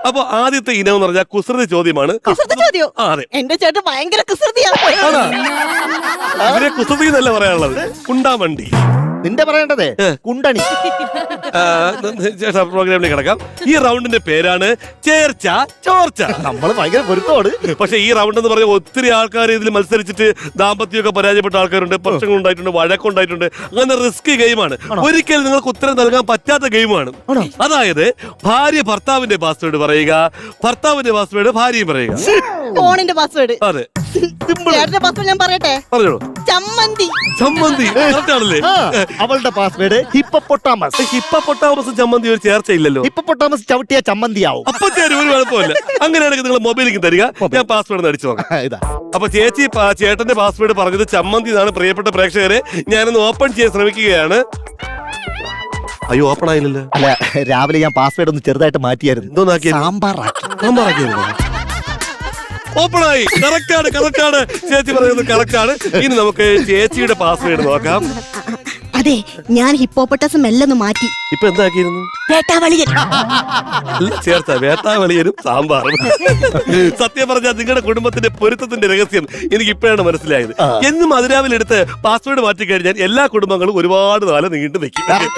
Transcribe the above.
അപ്പൊ ആദ്യത്തെ ഇനം എന്ന് പറഞ്ഞാൽ കുസൃതി ചോദ്യമാണ്. ചോദ്യം അതെ, എന്റെ ചേട്ടൻ ഭയങ്കര കുസൃതിയാണ്. ഇവരെ കുസൃതി എന്നല്ല പറയാനുള്ളത്, കുണ്ടാമണ്ടി. നിന്റെ പറയേണ്ടതേ കുണ്ടണി. ചേട്ടാ പ്രോഗ്രാമിലേക്ക് കിടക്കാം. ഈ റൗണ്ടിന്റെ പേരാണ് ചേർച്ച ചോർച്ച. നമ്മള് ഭയങ്കര പൊരുത്തോട്. പക്ഷെ ഈ റൗണ്ട് എന്ന് പറഞ്ഞാൽ ഒത്തിരി ആൾക്കാർ ഇതിൽ മത്സരിച്ചിട്ട് ദാമ്പത്യമൊക്കെ പരാജയപ്പെട്ട ആൾക്കാരുണ്ട്, പ്രശ്നങ്ങൾ ഉണ്ടായിട്ടുണ്ട്, വഴക്കുണ്ടായിട്ടുണ്ട്. അങ്ങനെ റിസ്കി ഗെയിമാണ്. ഒരിക്കൽ നിങ്ങൾക്ക് ഉത്തരം നൽകാൻ പറ്റാത്ത ഗെയിമാണ്. അതായത് ഭാര്യ ഭർത്താവിന്റെ പാസ്വേഡ് പറയുക, ഭർത്താവിന്റെ പാസ്വേഡ് ഭാര്യയും പറയുക. ഫോണിന്റെ പാസ്വേഡ്. അതെ, ചേട്ടന്റെ പാസ്വേഡ് ഞാൻ പറയട്ടെ. പറഞ്ഞോളൂ. ചമ്മന്തി. ചമ്മന്തി ആണല്ലേ? അവളുടെ പാസ്വേഡ് ഹിപ്പോപ്പൊട്ടാമസ്. ഹിപ്പോപ്പൊട്ടാമസ് ചമ്മന്തി ഒരു ചേർച്ച ഇല്ലല്ലോ. ഹിപ്പോപ്പൊട്ടാമസ് ചവിട്ടിയ ചമ്മന്തിയാവും. അപ്പൊ ഒരു കുഴപ്പമില്ല. അങ്ങനെയാണെങ്കിൽ നിങ്ങൾ മൊബൈലിലേക്ക് തരിക, ഞാൻ പാസ്വേഡ് അടിച്ചു നോക്കാം. ഇതാ. അപ്പൊ ചേച്ചി ചേട്ടന്റെ പാസ്വേഡ് പറഞ്ഞത് ചമ്മന്തി എന്നാണ്. പ്രിയപ്പെട്ട പ്രേക്ഷകരെ, ഞാനൊന്ന് ഓപ്പൺ ചെയ്യാൻ ശ്രമിക്കുകയാണ്. അയ്യോ, ഓപ്പൺ ആയില്ലല്ലോ. അല്ല, രാവിലെ ഞാൻ പാസ്വേഡ് ഒന്ന് ചെറുതായിട്ട് മാറ്റിയായിരുന്നു. എന്തോന്നാക്കിയ? സാമ്പാറാക്കിയായിരുന്നു. ഓപ്പണായി. കറക്റ്റാണ്. ചേച്ചി പറയുന്നത് കറക്റ്റാണ്. ഇനി നമുക്ക് ചേച്ചിയുടെ പാസ്വേഡ് നോക്കാം. അതെ, ഞാൻ ഹിപ്പോപ്പൊട്ടാസം എല്ലാം മാറ്റി. ഇപ്പൊ എന്താക്കിയിരുന്നു? വേട്ടാവളിയൻ. ചേർത്ത വേട്ടാവളിയനും സാമ്പാറും. സത്യം പറഞ്ഞാൽ നിങ്ങളുടെ കുടുംബത്തിന്റെ പൊരുത്തത്തിന്റെ രഹസ്യം എനിക്ക് ഇപ്പോഴാണ് മനസ്സിലായത്. എന്നും അതിരാവിലെ എടുത്ത് പാസ്വേഡ് മാറ്റി കഴിഞ്ഞാൽ എല്ലാ കുടുംബങ്ങളും ഒരുപാട് കാലം നീണ്ടു നിൽക്കും.